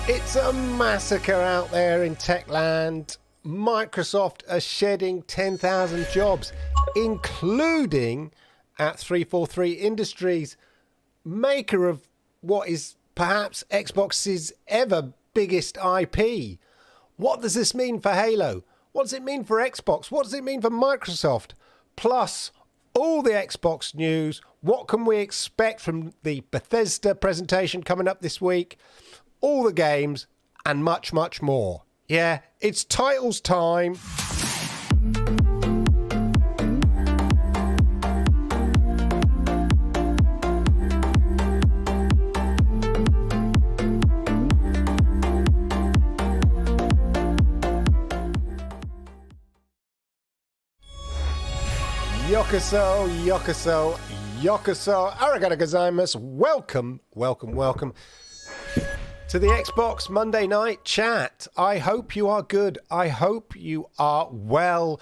It's a massacre out there in Techland. Microsoft are shedding 10,000 jobs, including at 343 Industries, maker of what is perhaps Xbox's ever biggest IP. What does this mean for Halo? What does it mean for Xbox? What does it mean for Microsoft? Plus, all the Xbox news. What can we expect from the Bethesda presentation coming up this week? All the games and much, much more. Yeah, it's titles time. Yokoso, yokoso, yokoso. Arigato gozaimasu. Welcome, welcome, welcome to the Xbox Monday Night Chat. I hope you are good. I hope you are well.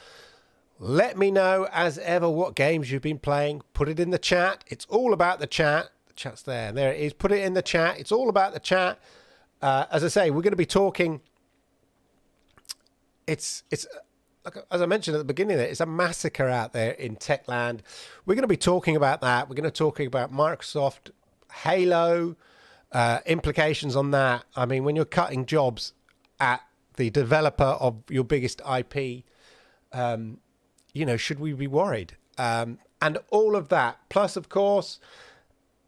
Let me know, as ever, what games you've been playing. Put it in the chat. It's all about the chat. The chat's there. There it is. Put it in the chat. It's all about the chat. As I say, we're going to be talking. It's like, as I mentioned at the beginning, it's a massacre out there in Techland. We're going to be talking about that. We're going to be talking about Microsoft, Halo, implications on that. I mean, when you're cutting jobs at the developer of your biggest IP, should we be worried? And all of that. Plus, of course,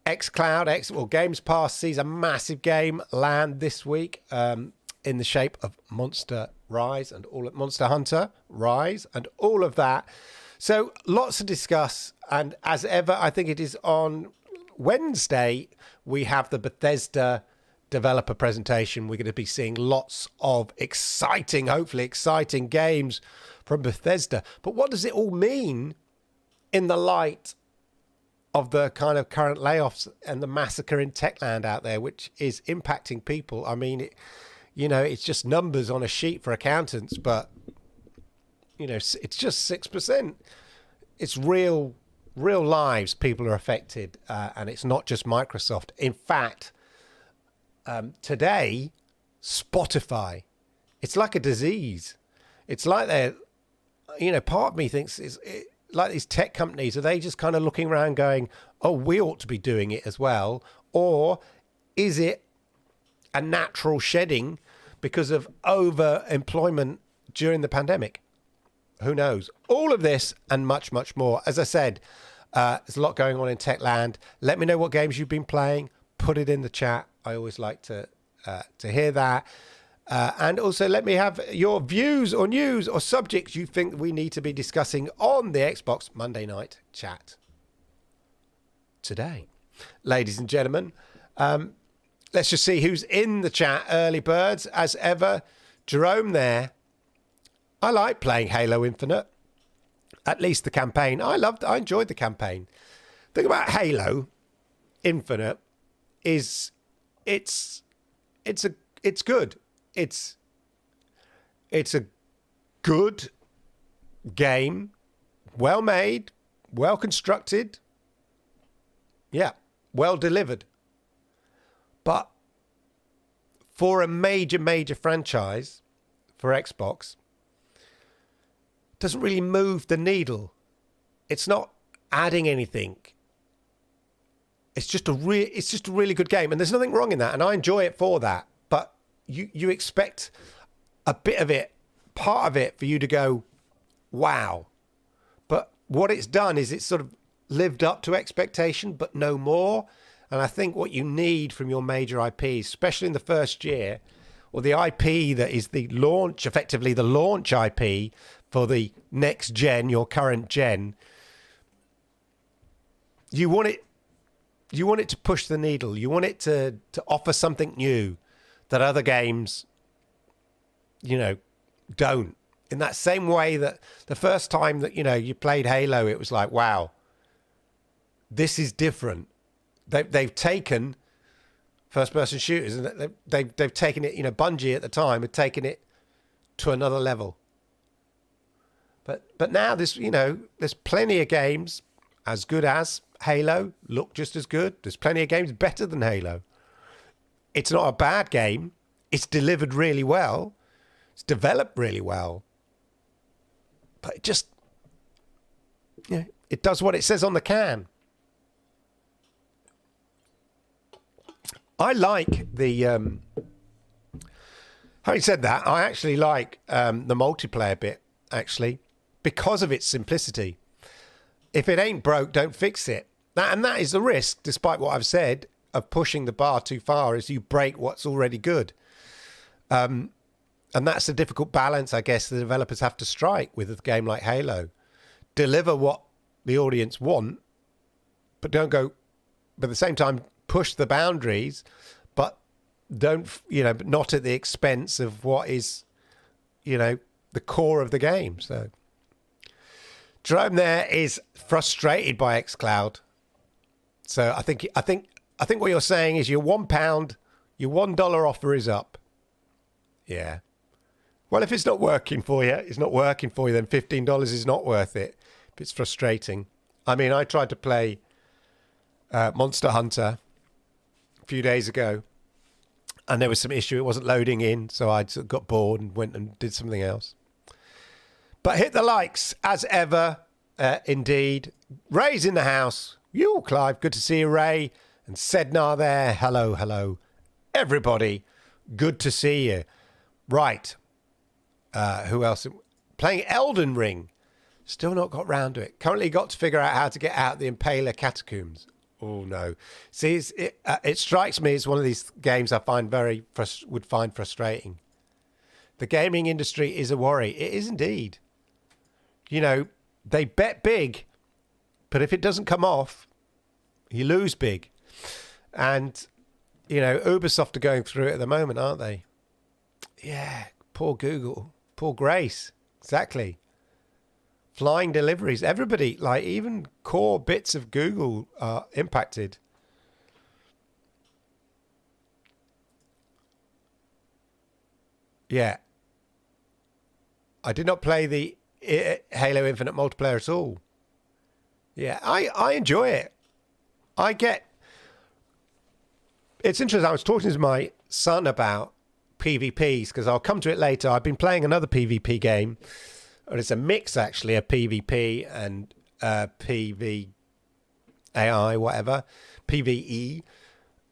xCloud, Games Pass sees a massive game land this week in the shape of Monster Hunter Rise and all of that. So lots to discuss. And as ever, I think it is on Wednesday, we have the Bethesda developer presentation. We're going to be seeing lots of hopefully exciting games from Bethesda. But what does it all mean in the light of the kind of current layoffs and the massacre in Techland out there, which is impacting people? I mean, it's just numbers on a sheet for accountants, but, it's just 6%. It's real lives people are affected, and it's not just Microsoft. In fact, today, Spotify, it's like a disease. It's like part of me thinks like these tech companies, are they just kind of looking around going, oh, we ought to be doing it as well? Or is it a natural shedding because of over-employment during the pandemic? Who knows? All of this and much, much more. As I said, there's a lot going on in Techland. Let me know what games you've been playing. Put it in the chat. I always like to hear that. And also let me have your views or news or subjects you think we need to be discussing on the Xbox Monday Night Chat today. Ladies and gentlemen, let's just see who's in the chat. Early birds, as ever. Jerome there. I like playing Halo Infinite. At least the campaign. I enjoyed the campaign. The thing about Halo Infinite is it's good. It's a good game, well made, well constructed. Yeah, well delivered. But for a major franchise for Xbox, doesn't really move the needle. It's not adding anything. It's just a really good game, and there's nothing wrong in that, and I enjoy it for that. But you expect a bit of it, part of it, for you to go, wow. But what it's done is it's sort of lived up to expectation, but no more. And I think what you need from your major IP, especially in the first year, or the IP that is the launch, effectively the launch IP for the next gen, your current gen, you want it to push the needle. You want it to offer something new that other games, don't. In that same way that the first time that, you played Halo, it was like, wow, this is different. They've taken first-person shooters, and they've taken it. Bungie at the time had taken it to another level. But now there's plenty of games as good as Halo, look just as good. There's plenty of games better than Halo. It's not a bad game. It's delivered really well. It's developed really well. But it just, it does what it says on the can. I like the... having said that, I actually like the multiplayer bit, actually, because of its simplicity. If it ain't broke, don't fix it. That is the risk, despite what I've said, of pushing the bar too far, is you break what's already good. And that's the difficult balance, I guess, the developers have to strike with a game like Halo. Deliver what the audience want, but don't go, but at the same time, push the boundaries, but don't, but not at the expense of what is, the core of the game. So Jerome there is frustrated by xCloud. So I think what you're saying is your £1, your $1 offer is up. Yeah. Well, if it's not working for you, then $15 is not worth it. If it's frustrating. I mean, I tried to play Monster Hunter a few days ago, and there was some issue. It wasn't loading in, so I sort of got bored and went and did something else. But hit the likes, as ever, indeed. Ray's in the house. You, Clive. Good to see you, Ray. And Sednar there. Hello. Everybody, good to see you. Right. Who else? Playing Elden Ring. Still not got round to it. Currently got to figure out how to get out the Impaler Catacombs. Oh, no. See, it strikes me as one of these games I find would find frustrating. The gaming industry is a worry. It is indeed. They bet big, but if it doesn't come off, you lose big. And, Ubisoft are going through it at the moment, aren't they? Yeah, poor Google. Poor Grace. Exactly. Flying deliveries. Everybody, like even core bits of Google are impacted. Yeah. I did not play the Halo Infinite multiplayer at all. Yeah, I enjoy it. It's interesting. I was talking to my son about PvPs, because I'll come to it later. I've been playing another PvP game, and it's a mix actually of PvP and PvAI, whatever, PvE,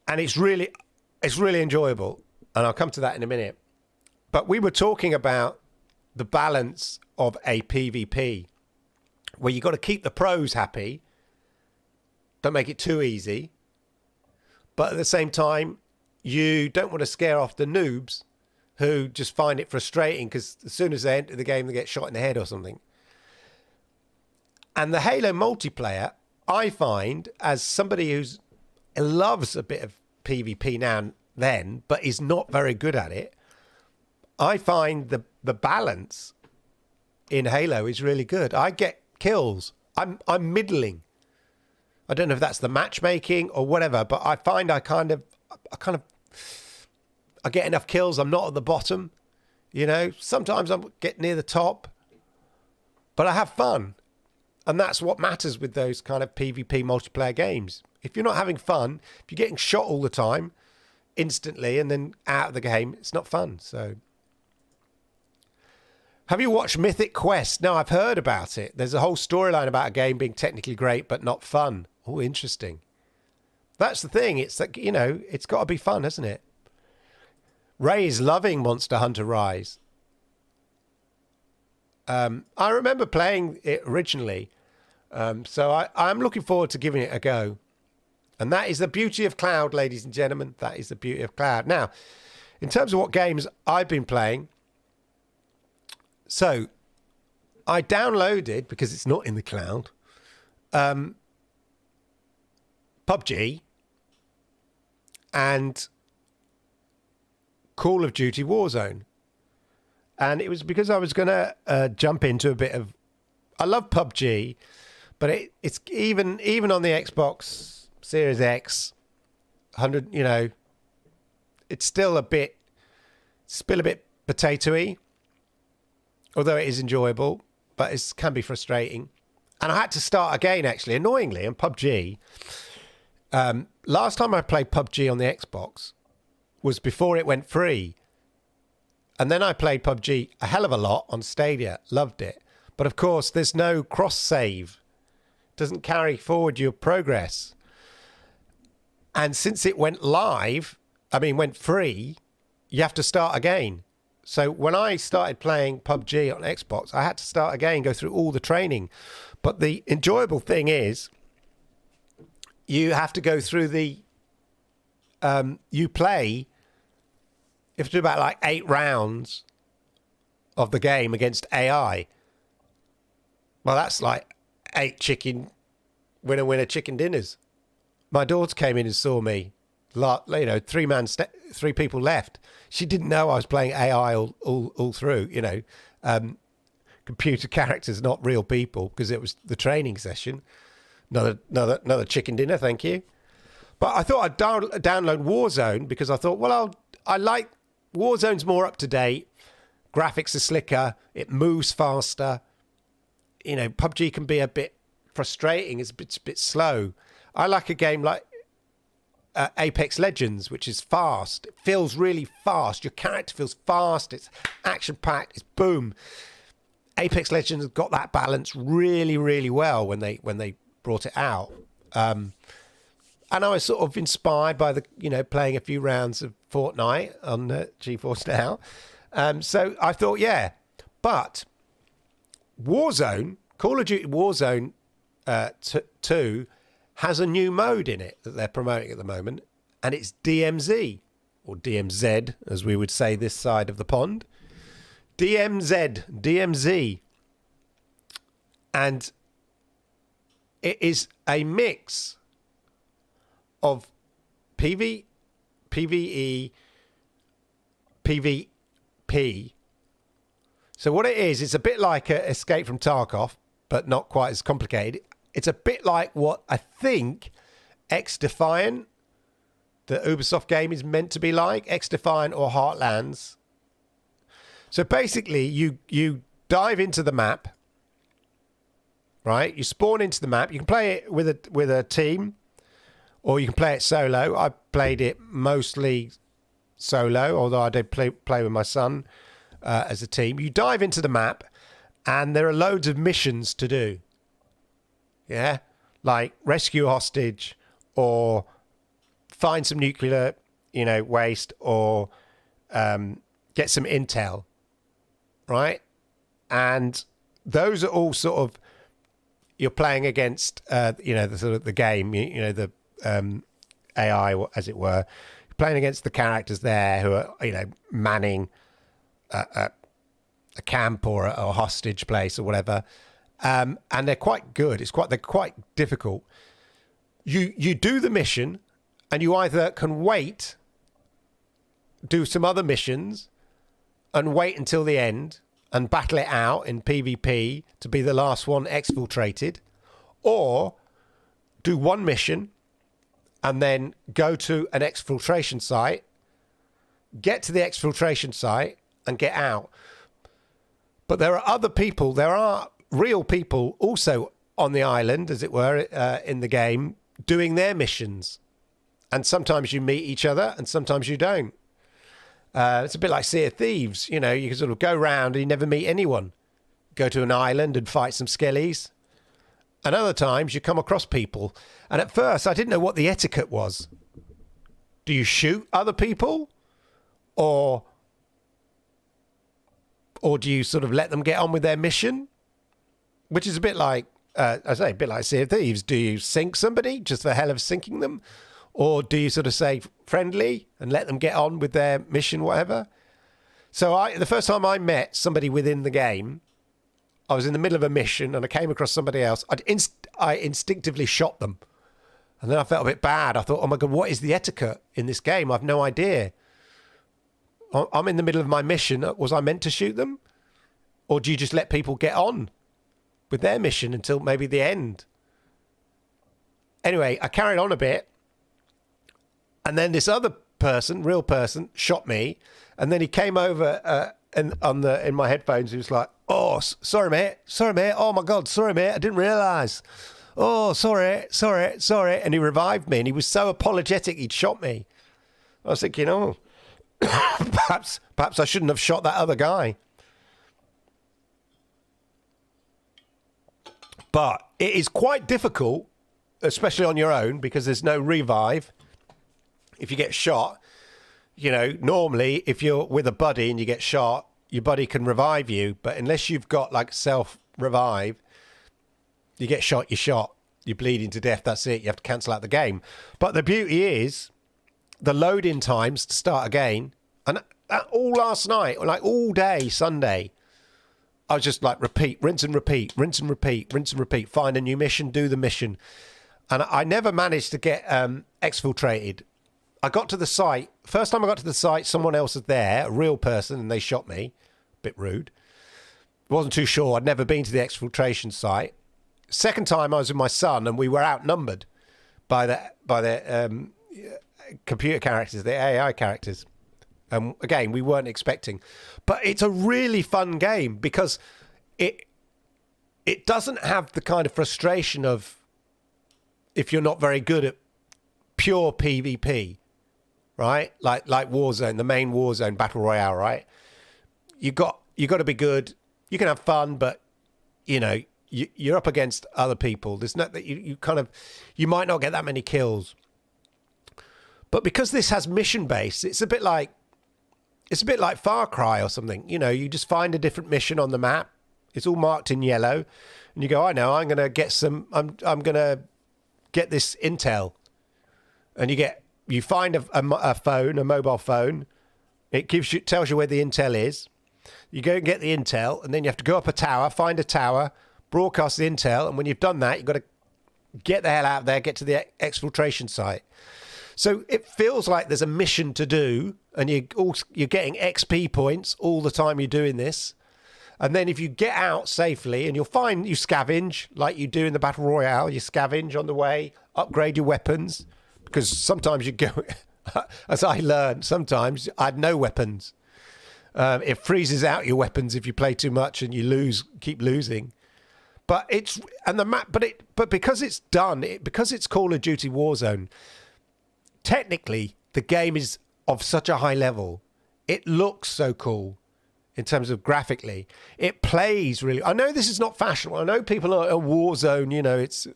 and it's really enjoyable, and I'll come to that in a minute. But we were talking about the balance of a PvP, where you got to keep the pros happy, don't make it too easy, but at the same time, you don't want to scare off the noobs who just find it frustrating because as soon as they enter the game, they get shot in the head or something. And the Halo multiplayer, I find, as somebody who loves a bit of PvP now and then, but is not very good at it, I find the balance in Halo is really good. I get kills. I'm middling. I don't know if that's the matchmaking or whatever, but I find I get enough kills. I'm not at the bottom, Sometimes I get near the top, but I have fun, and that's what matters with those kind of PvP multiplayer games. If you're not having fun, if you're getting shot all the time, instantly, and then out of the game, it's not fun. So, have you watched Mythic Quest? No, I've heard about it. There's a whole storyline about a game being technically great but not fun. Oh, interesting. That's the thing. It's like, it's got to be fun, hasn't it? Ray is loving Monster Hunter Rise. I remember playing it originally. So I'm looking forward to giving it a go. And that is the beauty of cloud, ladies and gentlemen. That is the beauty of cloud. Now, in terms of what games I've been playing, so I downloaded, because it's not in the cloud, PUBG and Call of Duty Warzone. And it was because I was going to jump into a bit of... I love PUBG, but it's even on the Xbox Series X, 100, it's still a bit potato-y, although it is enjoyable, but it can be frustrating. And I had to start again, actually, annoyingly, on PUBG. Last time I played PUBG on the Xbox was before it went free. And then I played PUBG a hell of a lot on Stadia. Loved it. But of course, there's no cross save. Doesn't carry forward your progress. And since it went went free, you have to start again. So when I started playing PUBG on Xbox, I had to start again, go through all the training. But the enjoyable thing is, you have to go through you have to do about like 8 rounds of the game against AI. Well, that's like 8 winner chicken dinners. My daughter came in and saw me. 3 people left. She didn't know I was playing AI all through. Computer characters, not real people, because it was the training session. Another chicken dinner, thank you. But I thought I'd download Warzone because I thought, I like Warzone's more up to date. Graphics are slicker. It moves faster. PUBG can be a bit frustrating. It's a bit slow. I like a game like Apex Legends, which is fast. It feels really fast. Your character feels fast. It's action-packed. It's boom. Apex Legends got that balance really, really well when they brought it out. And I was sort of inspired by playing a few rounds of Fortnite on GeForce Now. So I thought, yeah. But Warzone, Call of Duty Warzone 2 has a new mode in it that they're promoting at the moment, and it's DMZ, or DMZ, as we would say this side of the pond. DMZ. And it is a mix of PvE, PvP. So what it is, it's a bit like Escape from Tarkov, but not quite as complicated. It's a bit like what I think X-Defiant, the Ubisoft game, is meant to be like. X-Defiant or Heartlands. So basically, you dive into the map, right? You spawn into the map. You can play it with a team, or you can play it solo. I played it mostly solo, although I did play with my son as a team. You dive into the map, and there are loads of missions to do. Yeah, like rescue a hostage, or find some nuclear, waste, or get some intel, right? And those are all sort of, you're playing against, the sort of the game, the AI, as it were. You're playing against the characters there who are, manning a camp or a hostage place or whatever. And they're quite good. They're quite difficult. You do the mission, and you either can do some other missions, and wait until the end and battle it out in PvP to be the last one exfiltrated, or do one mission and then go to an exfiltration site, get to the exfiltration site, and get out. But there are real people also on the island, as it were, in the game, doing their missions. And sometimes you meet each other, and sometimes you don't. It's a bit like Sea of Thieves. You can sort of go round and you never meet anyone. Go to an island and fight some skellies. And other times you come across people. And at first I didn't know what the etiquette was. Do you shoot other people? Or do you sort of let them get on with their mission? Which is a bit like, a bit like Sea of Thieves. Do you sink somebody just for the hell of sinking them? Or do you sort of say friendly and let them get on with their mission, whatever? So the first time I met somebody within the game, I was in the middle of a mission and I came across somebody else. I instinctively shot them. And then I felt a bit bad. I thought, oh my God, what is the etiquette in this game? I've no idea. I'm in the middle of my mission. Was I meant to shoot them? Or do you just let people get on with their mission until maybe the end? Anyway, I carried on a bit. And then this other person, real person, shot me. And then he came over in my headphones. He was like, oh, sorry, mate. Oh, my God. Sorry, mate. I didn't realise. Oh, sorry. And he revived me. And he was so apologetic he'd shot me. I was thinking, oh, Perhaps I shouldn't have shot that other guy. But it is quite difficult, especially on your own, because there's no revive. If you get shot, you know, normally if you're with a buddy and you get shot, your buddy can revive you. But unless you've got like self-revive, you get shot, you're shot. You're bleeding to death, that's it. You have to cancel out the game. But the beauty is the load-in times to start again. And all last night, like all day Sunday, I was just like repeat, rinse and repeat, rinse and repeat, rinse and repeat. Find a new mission, do the mission. And I never managed to get exfiltrated. I got to the site. First time I got to the site, someone else was there, a real person, and they shot me. Bit rude. Wasn't too sure. I'd never been to the exfiltration site. Second time I was with my son, and we were outnumbered by the computer characters, the AI characters. Again, we weren't expecting. But it's a really fun game because it doesn't have the kind of frustration of if you're not very good at pure PvP, right? Like Warzone, the main Warzone Battle Royale, right? You got to be good. You can have fun, but, you know, you're up against other people. There's not that you might not get that many kills. But because this has mission based, it's a bit like Far Cry or something. You know, you just find a different mission on the map. It's all marked in yellow, and you go, I know, I'm going to get I'm going to get this intel, and you find a phone, a mobile phone. It tells you where the intel is. You go and get the intel, and then you have to go up a tower, find a tower, broadcast the intel, and when you've done that, you've got to get the hell out of there, get to the exfiltration site. So it feels like there's a mission to do, and you're getting XP points all the time you're doing this. And then if you get out safely, and you scavenge like you do in the Battle Royale, you scavenge on the way, upgrade your weapons, because sometimes you go, as I learned, sometimes I had no weapons. It freezes out your weapons if you play too much and you keep losing. But because it's done, because it's Call of Duty Warzone, technically the game is of such a high level. It looks so cool in terms of graphically. It plays really. I know this is not fashionable. I know people are Warzone, you know, it's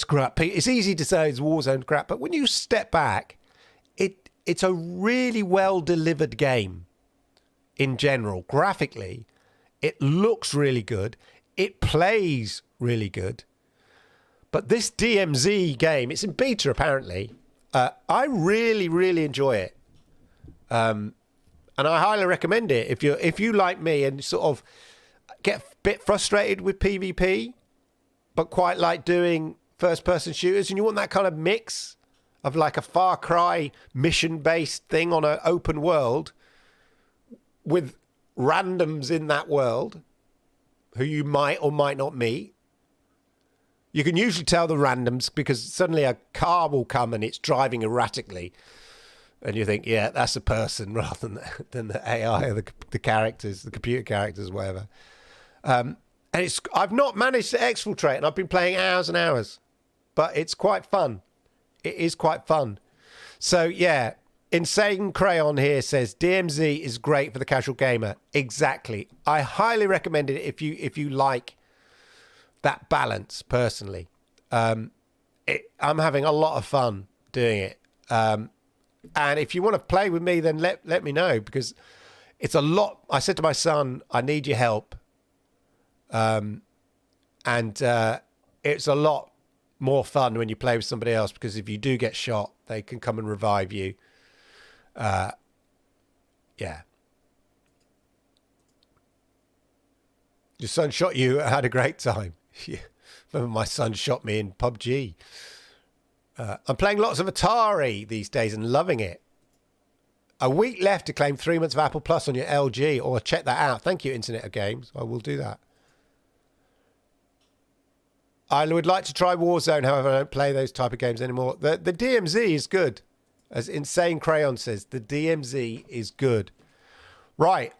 crap. It's easy to say it's Warzone crap, but when you step back, it's a really well delivered game in general. Graphically, it looks really good. It plays really good. But this DMZ game, it's in beta apparently. I really, really enjoy it. And I highly recommend it if you like me and sort of get a bit frustrated with PvP, but quite like doing first-person shooters, and you want that kind of mix of like a Far Cry mission-based thing on an open world with randoms in that world who you might or might not meet. You can usually tell the randoms because suddenly a car will come and it's driving erratically. And you think, yeah, that's a person rather than the AI or the characters, the computer characters, whatever. And I've not managed to exfiltrate, and I've been playing hours and hours. But it's quite fun. It is quite fun. So, yeah, Insane Crayon here says, DMZ is great for the casual gamer. Exactly. I highly recommend it if you like that balance, personally. I'm having a lot of fun doing it. And if you want to play with me, then let me know, because it's a lot. I said to my son, I need your help. And it's a lot more fun when you play with somebody else, because if you do get shot, they can come and revive you. Yeah. Your son shot you, I had a great time. Yeah. Remember my son shot me in PUBG. I'm playing lots of Atari these days and loving it. A week left to claim 3 months of Apple Plus on your LG, or check that out. Thank you, Internet of Games. I will do that. I would like to try Warzone, however, I don't play those type of games anymore. The DMZ is good. As Insane Crayon says, the DMZ is good. Right.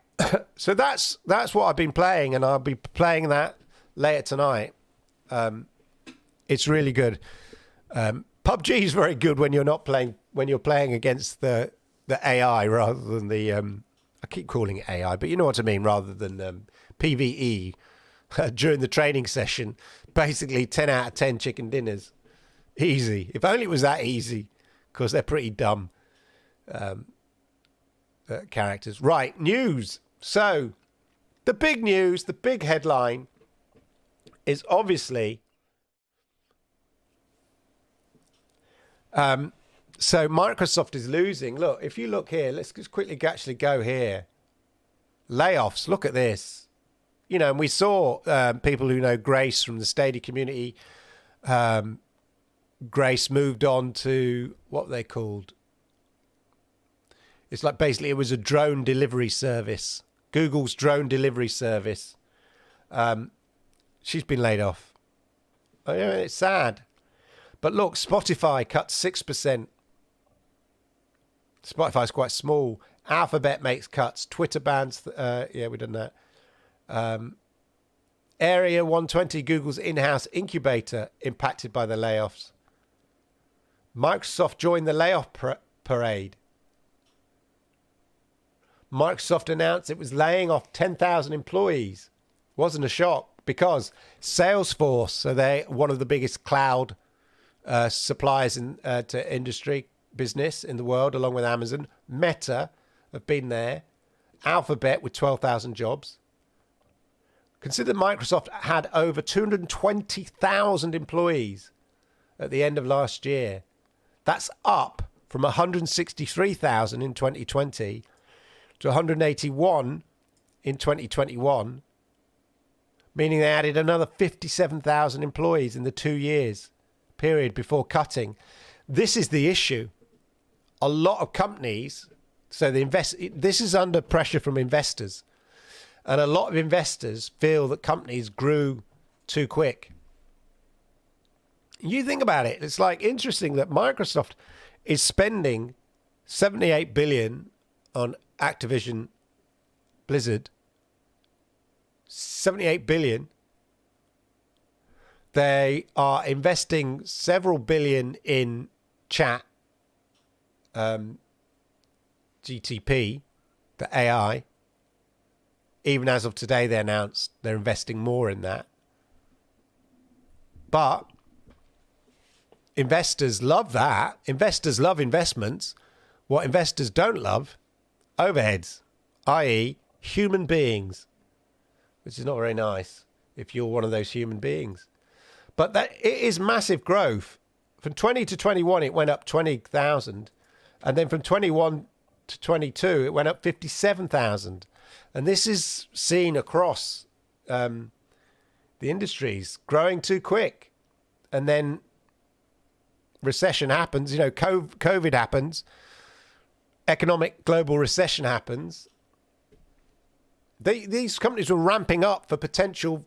So that's what I've been playing, and I'll be playing that later tonight. It's really good. PUBG is very good when you're playing against the AI rather than the I keep calling it AI, but you know what I mean, rather than PVE during the training session. Basically 10 out of 10 chicken dinners. Easy. If only it was that easy, because they're pretty dumb characters. Right, news. So the big news, the big headline is obviously so Microsoft is losing. Look, if you look here, let's just quickly actually go here. Layoffs, look at this. You know, and we saw people who know Grace from the Stadia community. Grace moved on to what they called. It's like basically it was a drone delivery service. Google's drone delivery service. She's been laid off. Oh, yeah, it's sad. But look, Spotify cut 6%. Spotify's quite small. Alphabet makes cuts. Twitter bans. Yeah, we've done that. Area 120, Google's in-house incubator, impacted by the layoffs. Microsoft joined the layoff parade. Microsoft announced it was laying off 10,000 employees. Wasn't a shock because Salesforce, so they're one of the biggest cloud suppliers to industry business in the world, along with Amazon. Meta have been there. Alphabet with 12,000 jobs. Consider Microsoft had over 220,000 employees at the end of last year. That's up from 163,000 in 2020 to 181 in 2021, meaning they added another 57,000 employees in the 2 years period before cutting. This is the issue. A lot of companies, so this is under pressure from investors. And a lot of investors feel that companies grew too quick. You think about it, it's like interesting that Microsoft is spending 78 billion on Activision Blizzard. 78 billion. They are investing several billion in chat, GTP, the AI. Even as of today, they announced they're investing more in that. But investors love that. Investors love investments. What investors don't love, overheads, i.e. human beings, which is not very nice if you're one of those human beings. But that it is massive growth. From 20 to 21, it went up 20,000. And then from 21 to 22, it went up 57,000. And this is seen across the industries, growing too quick. And then recession happens, you know, COVID happens, economic global recession happens. These companies were ramping up for potential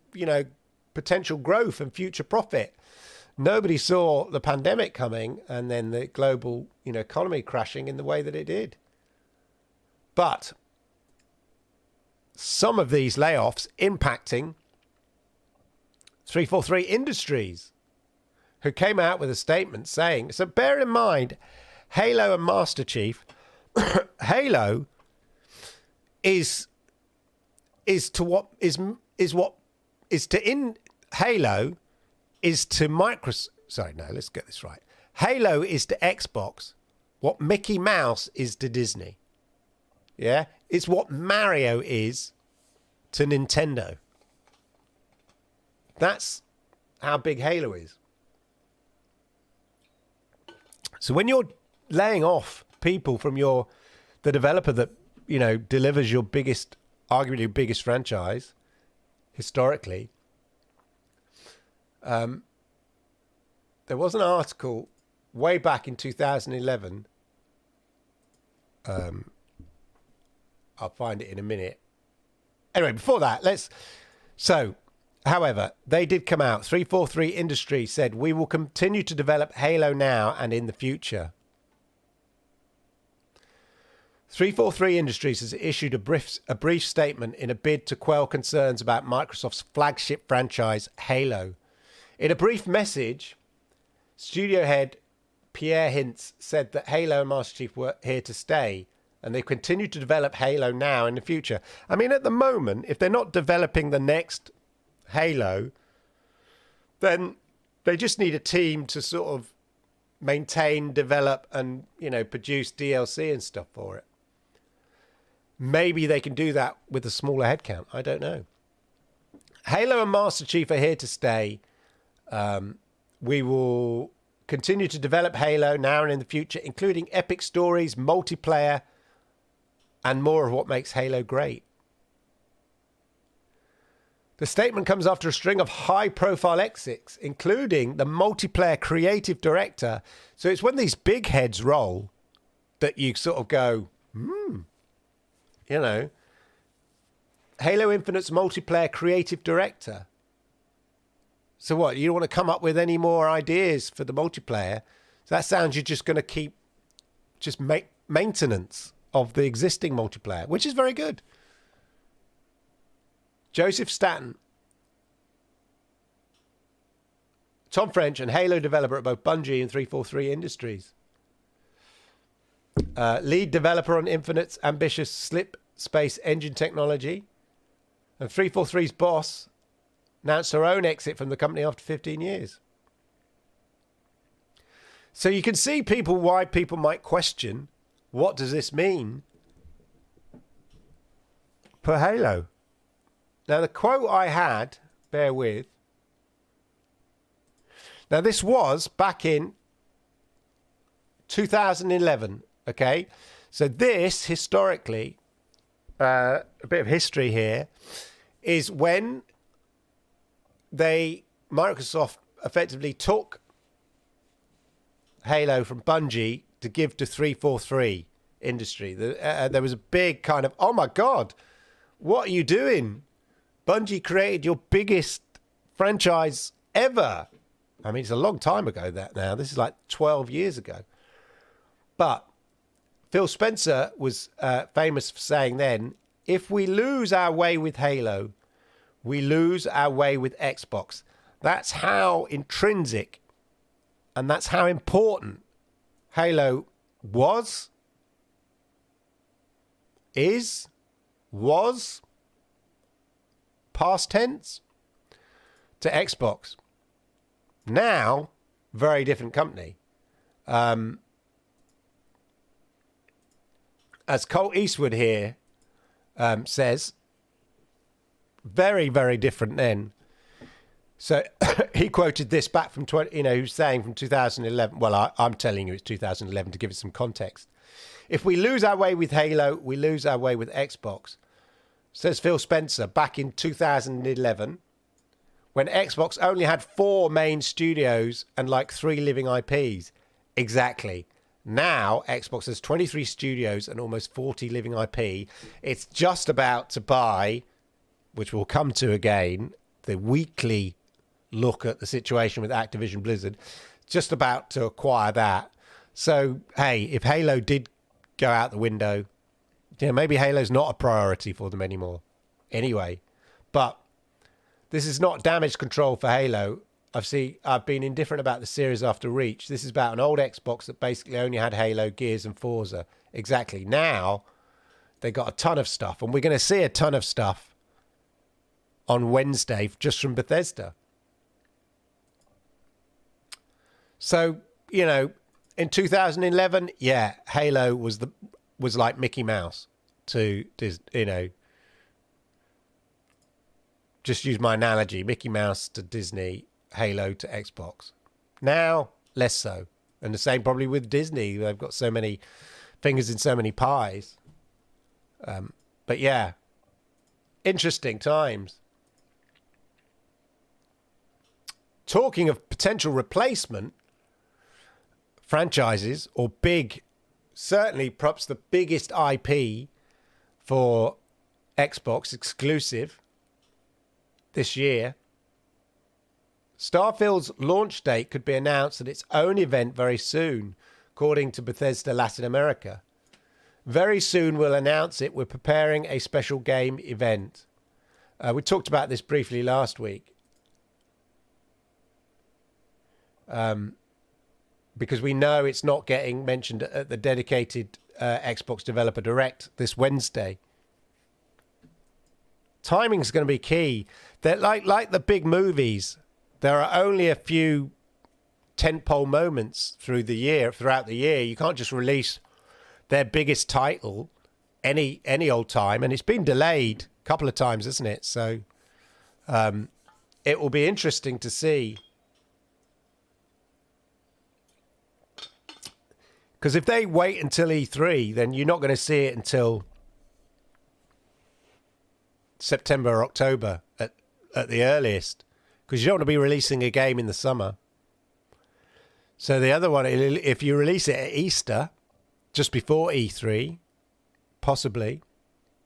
growth and future profit. Nobody saw the pandemic coming and then the global, economy crashing in the way that it did. But some of these layoffs impacting 343 Industries, who came out with a statement saying, so bear in mind, Halo and Master Chief, Halo is to Microsoft. Sorry, no, let's get this right. Halo is to Xbox what Mickey Mouse is to Disney. Yeah, it's what Mario is to Nintendo. That's how big Halo is. So when you're laying off people from the developer that, delivers your arguably your biggest franchise historically, there was an article way back in 2011. I'll find it in a minute. Anyway, before that, however, they did come out. 343 Industry said, we will continue to develop Halo now and in the future. 343 Industries has issued a brief statement in a bid to quell concerns about Microsoft's flagship franchise, Halo. In a brief message, studio head Pierre Hintz said that Halo and Master Chief were here to stay And they continue to develop Halo now in the future. I mean, at the moment, if they're not developing the next Halo, then they just need a team to sort of maintain, develop, and, produce DLC and stuff for it. Maybe they can do that with a smaller headcount. I don't know. Halo and Master Chief are here to stay. We will continue to develop Halo now and in the future, including epic stories, multiplayer, and more of what makes Halo great. The statement comes after a string of high-profile exits, including the multiplayer creative director. So it's when these big heads roll that you sort of go, Halo Infinite's multiplayer creative director. So what, you don't want to come up with any more ideas for the multiplayer? So that sounds you're just going to keep just maintenance of the existing multiplayer, which is very good. Joseph Staten, Tom French, and Halo developer at both Bungie and 343 Industries. Lead developer on Infinite's ambitious slip space engine technology. And 343's boss announced her own exit from the company after 15 years. So you can see why people might question, what does this mean for Halo? Now, the quote I had, bear with. Now, this was back in 2011, okay? So this, historically, a bit of history here, is when Microsoft effectively took Halo from Bungie to give to 343 Industry. There was a big kind of, oh my God, what are you doing? Bungie created your biggest franchise ever. I mean, it's a long time ago that now. This is like 12 years ago. But Phil Spencer was famous for saying then, if we lose our way with Halo, we lose our way with Xbox. That's how intrinsic and that's how important Halo was, past tense, to Xbox. Now, very different company. As Colt Eastwood here says, very, very different then. So he quoted this back from he was saying from 2011. Well, I'm telling you it's 2011 to give it some context. If we lose our way with Halo, we lose our way with Xbox. Says Phil Spencer back in 2011, when Xbox only had 4 main studios and like 3 living IPs. Exactly. Now, Xbox has 23 studios and almost 40 living IP. It's just about to buy, which we'll come to again, the weekly look at the situation with Activision Blizzard. Just about to acquire that. So, hey, if Halo did go out the window, maybe Halo's not a priority for them anymore. Anyway, but this is not damage control for Halo. I've been indifferent about the series after Reach. This is about an old Xbox that basically only had Halo, Gears, and Forza. Exactly. Now, they got a ton of stuff, and we're going to see a ton of stuff on Wednesday just from Bethesda. So, in 2011, yeah, Halo was like Mickey Mouse to, just use my analogy, Mickey Mouse to Disney, Halo to Xbox. Now, less so. And the same probably with Disney. They've got so many fingers in so many pies. But yeah, interesting times. Talking of potential replacement franchises or big, certainly perhaps the biggest IP for Xbox exclusive this year, Starfield's launch date could be announced at its own event very soon, according to Bethesda Latin America. Very soon we'll announce it. We're preparing a special game event. We talked about this briefly last week. Because we know it's not getting mentioned at the dedicated Xbox Developer Direct this Wednesday. Timing's going to be key. They're like the big movies. There are only a few tentpole moments throughout the year. You can't just release their biggest title any old time, and it's been delayed a couple of times, isn't it? So it will be interesting to see. Because if they wait until E3, then you're not going to see it until September or October at the earliest. Because you don't want to be releasing a game in the summer. So the other one, if you release it at Easter, just before E3, possibly,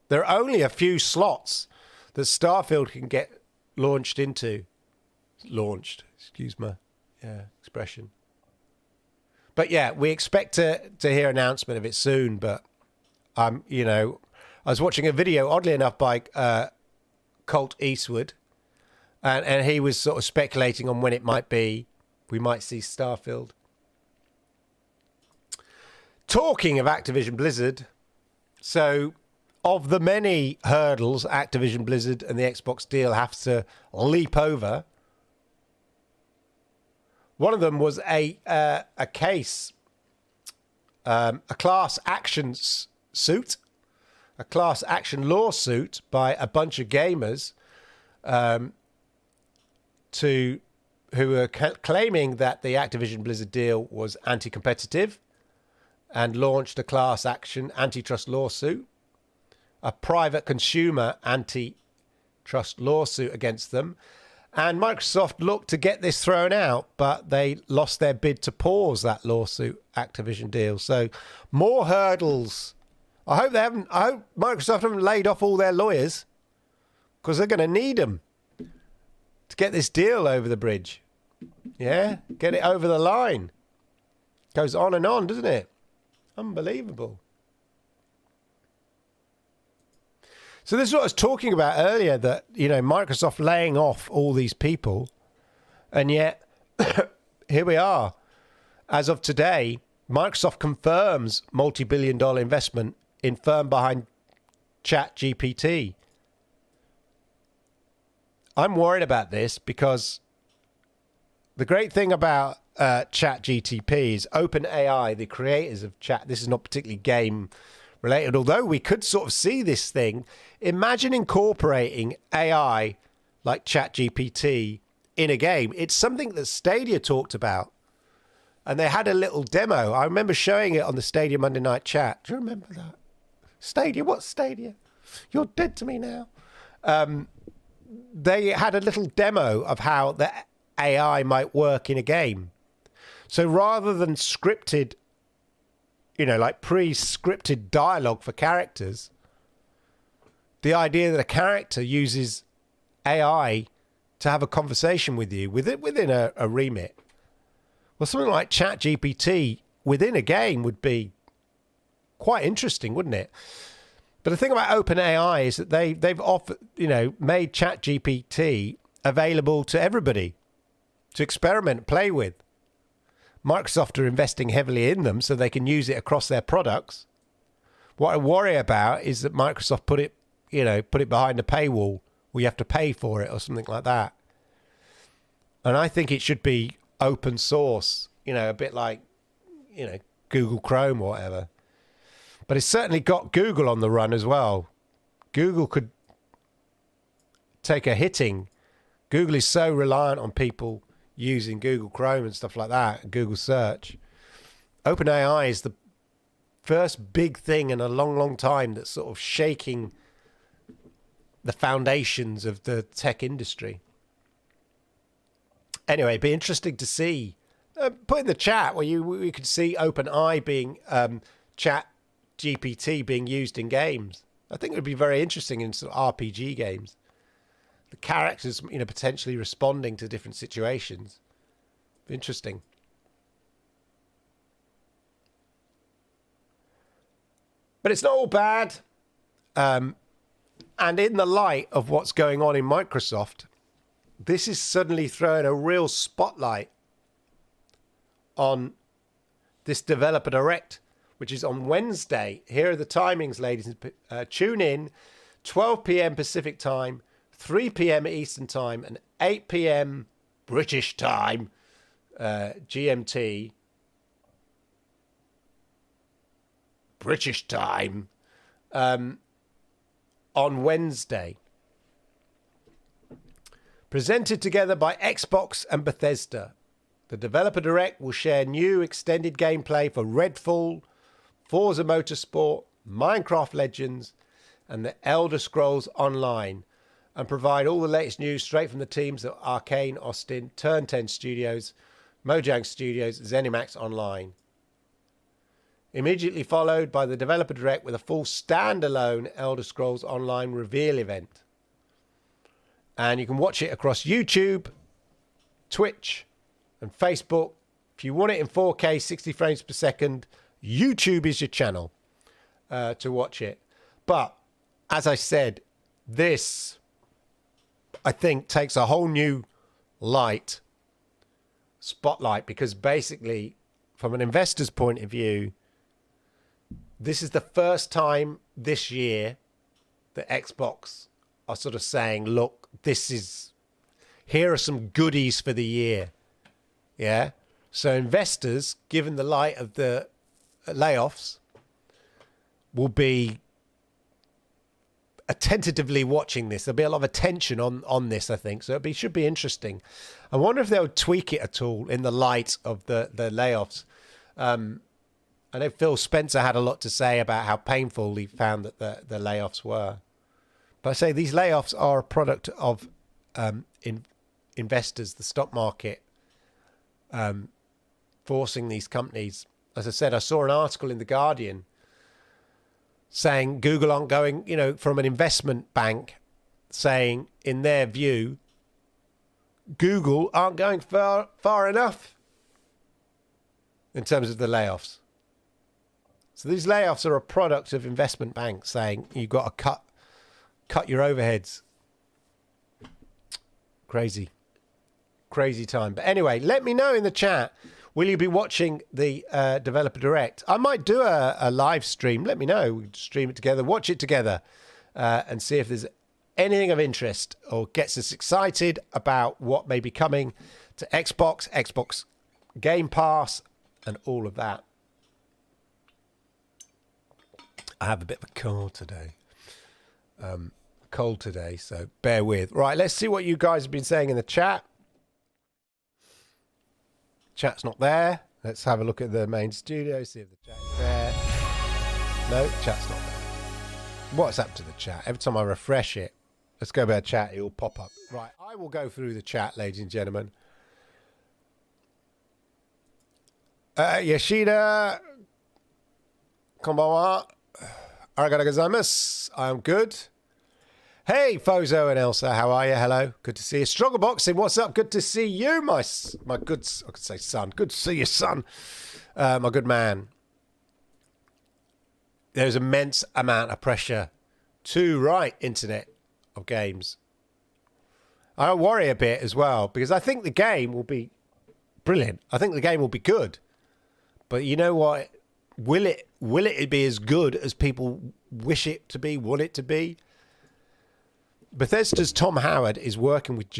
there are only a few slots that Starfield can get launched into. Excuse my expression. But yeah, we expect to hear announcement of it soon. But I was watching a video, oddly enough, by Colt Eastwood, and he was sort of speculating on when it might be. We might see Starfield. Talking of Activision Blizzard, so of the many hurdles Activision Blizzard and the Xbox deal have to leap over, one of them was a case, a class action suit, a class action lawsuit by a bunch of gamers who are claiming that the Activision Blizzard deal was anti-competitive and launched a class action antitrust lawsuit, a private consumer antitrust lawsuit against them. And Microsoft looked to get this thrown out, but they lost their bid to pause that lawsuit Activision deal. So more hurdles. I hope Microsoft haven't laid off all their lawyers, because they're going to need them to get this deal over the bridge. Yeah, get it over the line. Goes on and on, doesn't it? Unbelievable. So this is what I was talking about earlier, that, Microsoft laying off all these people, and yet here we are. As of today, Microsoft confirms multi-billion-dollar investment in firm behind ChatGPT. I'm worried about this because the great thing about ChatGPT is OpenAI, the creators of Chat. This is not particularly game related, although we could sort of see this thing. Imagine incorporating AI like ChatGPT in a game. It's something that Stadia talked about, and they had a little demo. I remember showing it on the Stadia Monday Night Chat. Do you remember that? Stadia? What's Stadia? You're dead to me now. They had a little demo of how the AI might work in a game. So rather than scripted, like pre-scripted dialogue for characters, the idea that a character uses AI to have a conversation with you within a remit. Well, something like ChatGPT within a game would be quite interesting, wouldn't it? But the thing about OpenAI is that they've offered, made ChatGPT available to everybody to experiment, play with. Microsoft are investing heavily in them so they can use it across their products. What I worry about is that Microsoft put it behind a paywall where you have to pay for it or something like that. And I think it should be open source, a bit like, Google Chrome or whatever. But it's certainly got Google on the run as well. Google could take a hitting. Google is so reliant on people using Google Chrome and stuff like that, Google search. OpenAI is the first big thing in a long, long time that's sort of shaking the foundations of the tech industry. Anyway, it'd be interesting to see. Put in the chat where we could see OpenAI being Chat GPT being used in games. I think it would be very interesting in sort of RPG games. The characters, potentially responding to different situations. Interesting. But it's not all bad. And in the light of what's going on in Microsoft, this is suddenly throwing a real spotlight on this Developer Direct, which is on Wednesday. Here are the timings, ladies. Tune in, 12 p.m. Pacific time, 3 p.m. Eastern time, and 8 p.m. British time, GMT. British time, on Wednesday. Presented together by Xbox and Bethesda. The Developer Direct will share new extended gameplay for Redfall, Forza Motorsport, Minecraft Legends, and the Elder Scrolls Online, and provide all the latest news straight from the teams at Arcane Austin, Turn 10 Studios, Mojang Studios, ZeniMax Online. Immediately followed by the Developer Direct with a full standalone Elder Scrolls Online reveal event. And you can watch it across YouTube, Twitch, and Facebook. If you want it in 4K, 60 frames per second, YouTube is your channel to watch it. But as I said, this, I think, takes a whole new spotlight, because basically, from an investor's point of view, this is the first time this year that Xbox are sort of saying, look, here are some goodies for the year. Yeah. So investors, given the light of the layoffs, will be attentively watching this. There'll be a lot of attention on this, I think. So it should be interesting. I wonder if they'll tweak it at all in the light of the layoffs. I know Phil Spencer had a lot to say about how painful he found that the layoffs were. But I say these layoffs are a product of investors, the stock market, forcing these companies. As I said, I saw an article in The Guardian saying Google aren't going, from an investment bank, saying in their view, Google aren't going far enough in terms of the layoffs. So these layoffs are a product of investment banks saying you've got to cut your overheads. Crazy time. But anyway, let me know in the chat. Will you be watching the Developer Direct? I might do a live stream. Let me know. We stream it together, watch it together, and see if there's anything of interest or gets us excited about what may be coming to Xbox Game Pass, and all of that. I have a bit of a cold today, so bear with. Right, let's see what you guys have been saying in the chat. Chat's not there. Let's have a look at the main studio, see if the chat is there. No, chat's not there. What's up to the chat? Every time I refresh it, let's go about chat, it will pop up. Right, I will go through the chat, ladies and gentlemen. Yoshida, konbanwa. Arigatou gozaimasu. I'm good. Hey, Fozo and Elsa, how are you? Hello. Good to see you. Struggle Boxing, what's up? Good to see you, my good, I could say son. Good to see you, son. My good man. There's immense amount of pressure to write Internet of Games. I worry a bit as well, because I think the game will be brilliant. I think the game will be good. But you know what? Will it be as good as people wish it to be, want it to be? Bethesda's Tom Howard is working with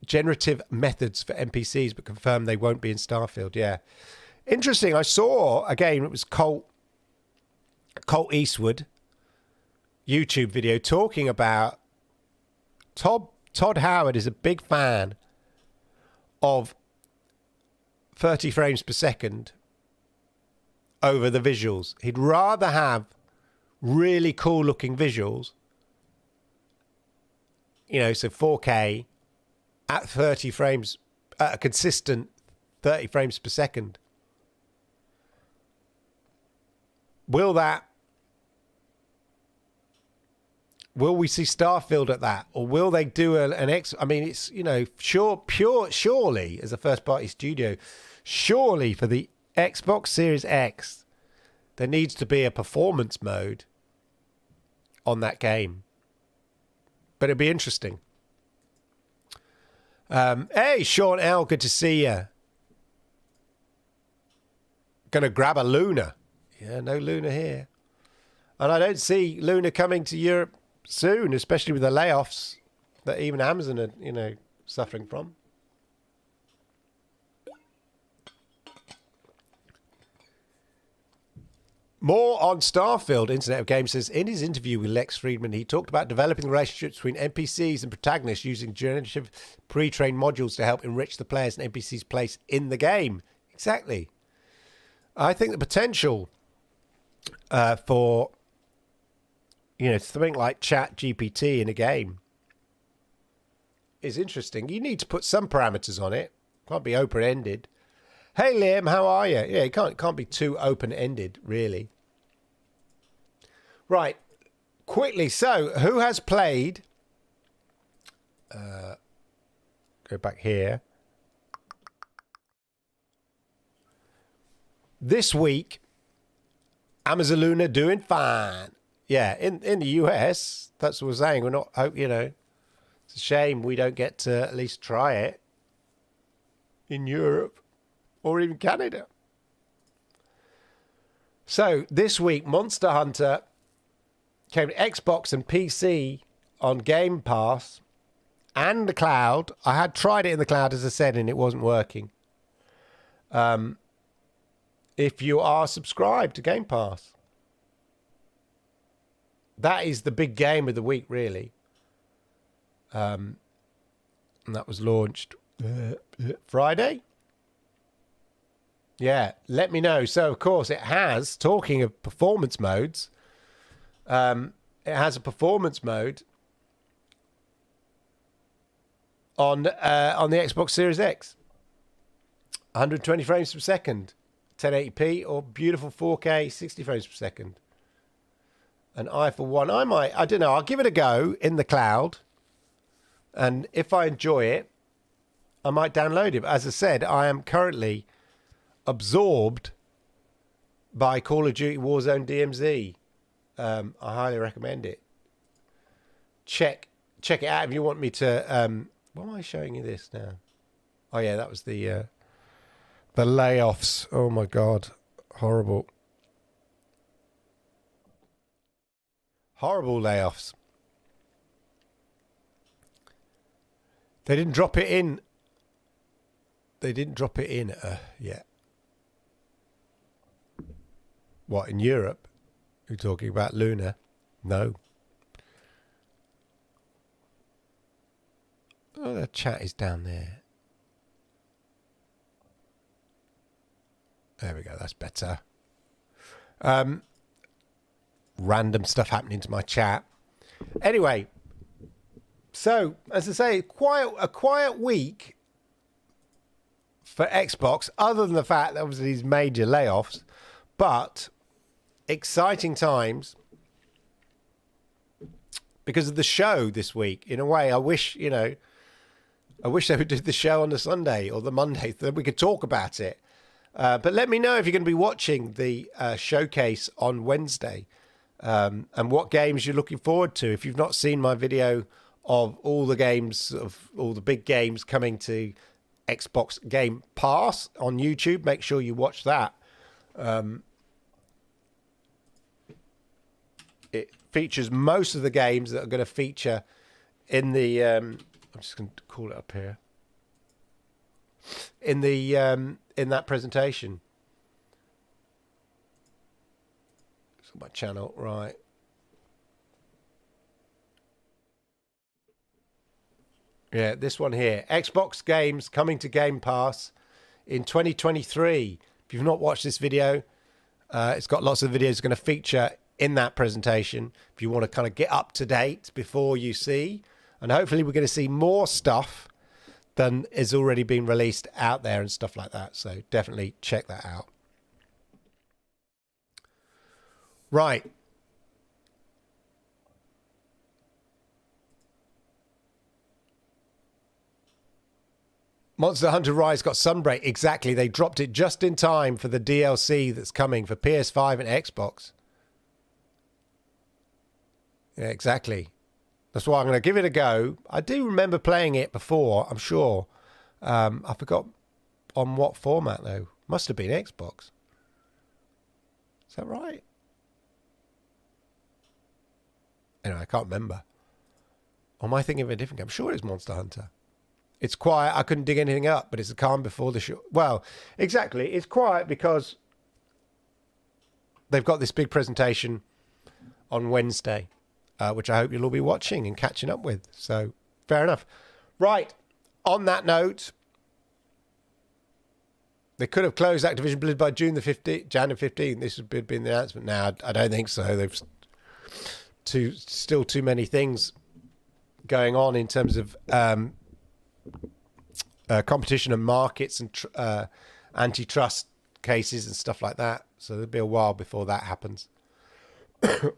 generative methods for NPCs, but confirmed they won't be in Starfield. Yeah. Interesting. I saw, again, it was Colt Eastwood YouTube video talking about Todd Howard is a big fan of 30 frames per second over the visuals. He'd rather have really cool looking visuals, so 4K at 30 frames, at a consistent 30 frames per second. Will we see Starfield at that? Or will they do it's, surely as a first party studio, surely for the Xbox Series X, there needs to be a performance mode on that game. But it'd be interesting. Hey, Sean L, good to see you. Gonna grab a Luna. Yeah, no Luna here. And I don't see Luna coming to Europe soon, especially with the layoffs that even Amazon are, suffering from. More on Starfield. Internet of Games says, in his interview with Lex Friedman, he talked about developing relationships between NPCs and protagonists using generative pre-trained modules to help enrich the players' and NPCs' place in the game. Exactly. I think the potential for, something like Chat GPT in a game is interesting. You need to put some parameters on it. Can't be open-ended. Hey, Liam, how are you? Yeah, it can't be too open-ended, really. Right. Quickly, so who has played... go back here. This week, Amazon Luna doing fine. Yeah, in the US, that's what we're saying. We're not, it's a shame we don't get to at least try it in Europe. Or even Canada. So this week, Monster Hunter came to Xbox and PC on Game Pass and the cloud. I had tried it in the cloud, as I said, and it wasn't working. If you are subscribed to Game Pass. That is the big game of the week, really. And that was launched Friday. Yeah, let me know. So, of course, it has, talking of performance modes, it has a performance mode on the Xbox Series X. 120 frames per second, 1080p, or beautiful 4K, 60 frames per second. And I, for one, I don't know, I'll give it a go in the cloud. And if I enjoy it, I might download it. But as I said, I am currently absorbed by Call of Duty Warzone DMZ. I highly recommend it. Check it out if you want me to. Why am I showing you this now? Oh yeah, that was the layoffs. Oh my god, horrible layoffs. They didn't drop it in. Yet. What, in Europe? You're talking about Luna? No. Oh, the chat is down there. There we go, that's better. Random stuff happening to my chat. Anyway, so, as I say, a quiet week for Xbox, other than the fact that obviously these major layoffs, but exciting times because of the show this week. In a way, I wish they would do the show on the Sunday or the Monday so that we could talk about it. But let me know if you're going to be watching the showcase on Wednesday and what games you're looking forward to. If you've not seen my video of all the games, of all the big games coming to Xbox Game Pass on YouTube, make sure you watch that. It features most of the games that are going to feature in the I'm just going to call it up here in that presentation. It's my channel, right? Yeah, this one here. Xbox games coming to Game Pass in 2023. If you've not watched this video, it's got lots of videos going to feature in that presentation. If you want to kind of get up to date before you see, and hopefully we're going to see more stuff than is already been released out there and stuff like that. So definitely check that out. Right. Monster Hunter Rise got Sunbreak. Exactly. They dropped it just in time for the DLC that's coming for PS5 and Xbox. Yeah, exactly. That's why I'm going to give it a go. I do remember playing it before, I'm sure. I forgot on what format, though. Must have been Xbox. Is that right? Anyway, I can't remember. Or am I thinking of a different game? I'm sure it's Monster Hunter. It's quiet. I couldn't dig anything up, but it's the calm before the show. Well, exactly. It's quiet because they've got this big presentation on Wednesday, which I hope you'll all be watching and catching up with. So, fair enough. Right. On that note, they could have closed Activision Blizzard by June the 15th, January 15th. This would have been the announcement. Now, I don't think so. They've still too many things going on in terms of competition and markets and antitrust cases and stuff like that. So there'll be a while before that happens.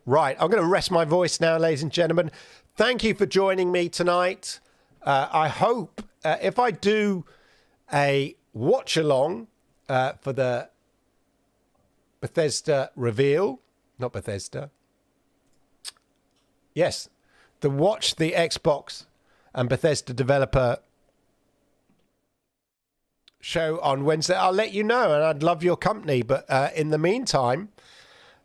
Right, I'm going to rest my voice now, ladies and gentlemen. Thank you for joining me tonight. I hope if I do a watch along for the Bethesda reveal, not Bethesda. Yes, the Xbox and Bethesda developer show on Wednesday. I'll let you know, and I'd love your company. But in the meantime,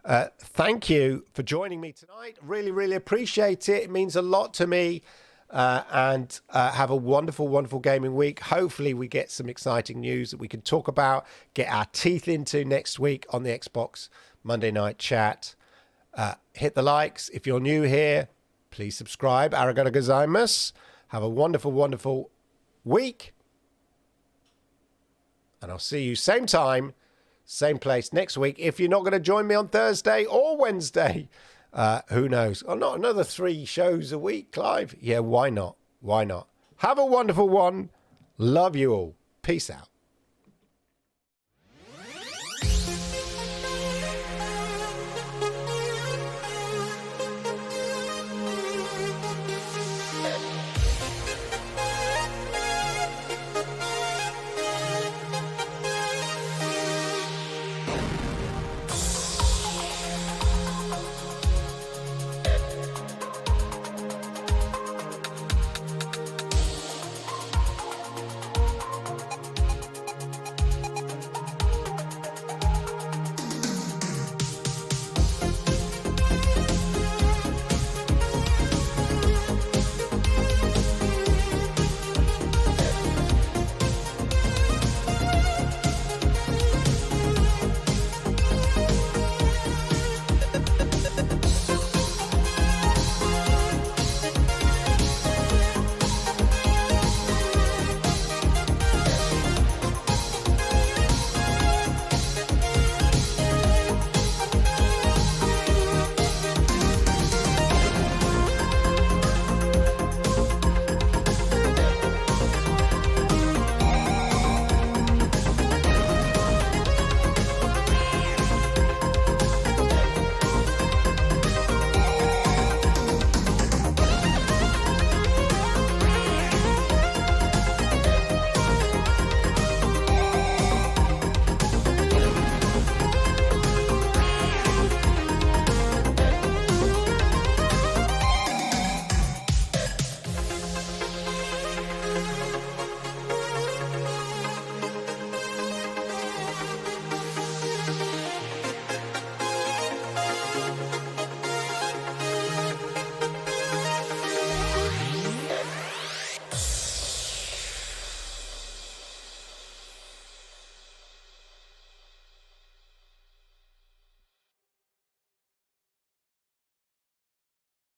thank you for joining me tonight. Really, really appreciate it. It means a lot to me. And have a wonderful, wonderful gaming week. Hopefully we get some exciting news that we can talk about, get our teeth into next week on the Xbox Monday Night Chat. Hit the likes. If you're new here, please subscribe. Arigato gozaimasu. Have a wonderful, wonderful week. And I'll see you same time, same place next week. If you're not going to join me on Thursday or Wednesday, who knows? Oh, not another 3 shows a week, Clive? Yeah, why not? Why not? Have a wonderful one. Love you all. Peace out.